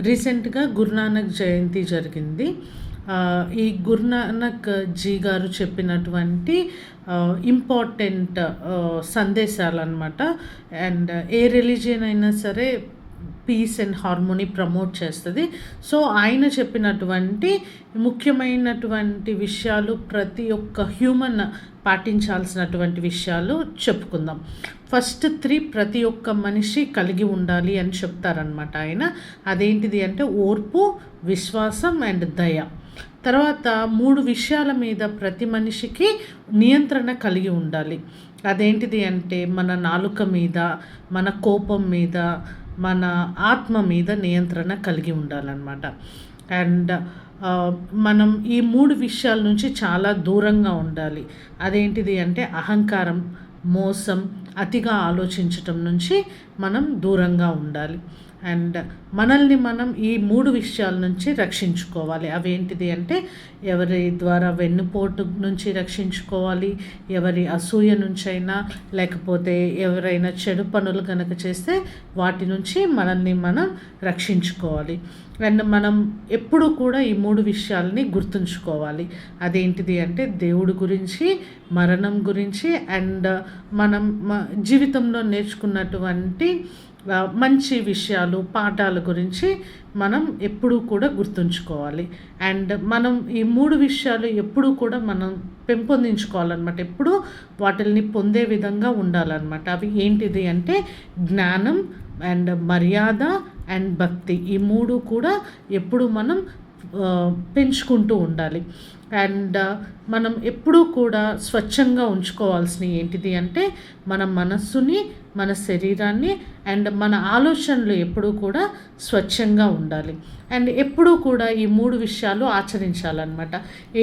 రీసెంట్గా గురునానక్ జయంతి జరిగింది. ఈ గురునానక్ జీ గారు చెప్పినటువంటి ఇంపార్టెంట్ సందేశాలన్నమాట. అండ్ ఏ రిలీజియన్ అయినా సరే పీస్ అండ్ హార్మోనీ ప్రమోట్ చేస్తుంది. సో ఆయన చెప్పినటువంటి ముఖ్యమైనటువంటి విషయాలు ప్రతి ఒక్క హ్యూమన్ పాటించాల్సినటువంటి విషయాలు చెప్పుకుందాం. ఫస్ట్ 3 ప్రతి ఒక్క మనిషి కలిగి ఉండాలి అని చెప్తారనమాట ఆయన. అదేంటిది అంటే ఓర్పు, విశ్వాసం అండ్ దయ. తర్వాత 3 విషయాల మీద ప్రతి మనిషికి నియంత్రణ కలిగి ఉండాలి. అదేంటిది అంటే మన నాలుక మీద, మన కోపం మీద, మన ఆత్మ మీద నియంత్రణ కలిగి ఉండాలన్నమాట. అండ్ మనం ఈ 3 విషయాల నుంచి చాలా దూరంగా ఉండాలి. అదేంటిది అంటే అహంకారం, మోసం, అతిగా ఆలోచించటం నుంచి మనం దూరంగా ఉండాలి. అండ్ మనల్ని మనం ఈ 3 విషయాల నుంచి రక్షించుకోవాలి. అవేంటిది అంటే ఎవరి ద్వారా వెన్నుపోటు నుంచి రక్షించుకోవాలి, ఎవరి అసూయ నుంచైనా, లేకపోతే ఎవరైనా చెడు పనులు కనుక చేస్తే వాటి నుంచి మనల్ని మనం రక్షించుకోవాలి. అండ్ మనం ఎప్పుడూ కూడా ఈ 3 విషయాలని గుర్తుంచుకోవాలి. అదేంటిది అంటే దేవుడి గురించి, మరణం గురించి అండ్ మనం జీవితంలో నేర్చుకున్నటువంటి మంచి విషయాలు, పాఠాల గురించి మనం ఎప్పుడూ కూడా గుర్తుంచుకోవాలి. అండ్ మనం ఈ 3 విషయాలు ఎప్పుడూ కూడా మనం పెంపొందించుకోవాలన్నమాట. ఎప్పుడూ వాటిని పొందే విధంగా ఉండాలన్నమాట. అవి ఏంటిది అంటే జ్ఞానం అండ్ మర్యాద అండ్ భక్తి. ఈ 3 కూడా ఎప్పుడు మనం పెంచుకుంటూ ఉండాలి. అండ్ మనం ఎప్పుడూ కూడా స్వచ్ఛంగా ఉంచుకోవాల్సినవి ఏంటిది అంటే మన మనస్సుని, మన శరీరాన్ని అండ్ మన ఆలోచనలు ఎప్పుడూ కూడా స్వచ్ఛంగా ఉండాలి. అండ్ ఎప్పుడూ కూడా ఈ 3 విషయాలు ఆచరించాలన్నమాట.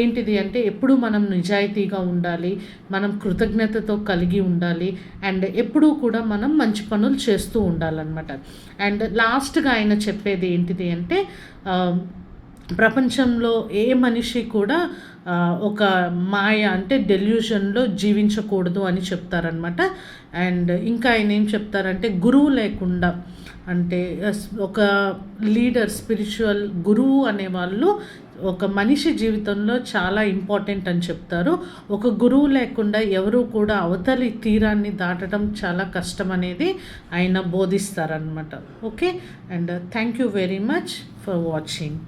ఏంటిది అంటే ఎప్పుడూ మనం నిజాయితీగా ఉండాలి, మనం కృతజ్ఞతతో కలిగి ఉండాలి అండ్ ఎప్పుడూ కూడా మనం మంచి పనులు చేస్తూ ఉండాలన్నమాట. అండ్ లాస్ట్గా ఆయన చెప్పేది ఏంటిది అంటే ప్రపంచంలో ఏ మనిషి కూడా ఒక మాయ అంటే డెల్యూషన్లో జీవించకూడదు అని చెప్తారనమాట. అండ్ ఇంకా ఆయన ఏం చెప్తారంటే గురువు లేకుండా అంటే ఒక లీడర్, స్పిరిచువల్ గురువు అనేవాళ్ళు ఒక మనిషి జీవితంలో చాలా ఇంపార్టెంట్ అని చెప్తారు. ఒక గురువు లేకుండా ఎవరు కూడా అవతలి తీరాన్ని దాటడం చాలా కష్టం అనేది ఆయన బోధిస్తారనమాట. Okay, and thank you very much for watching.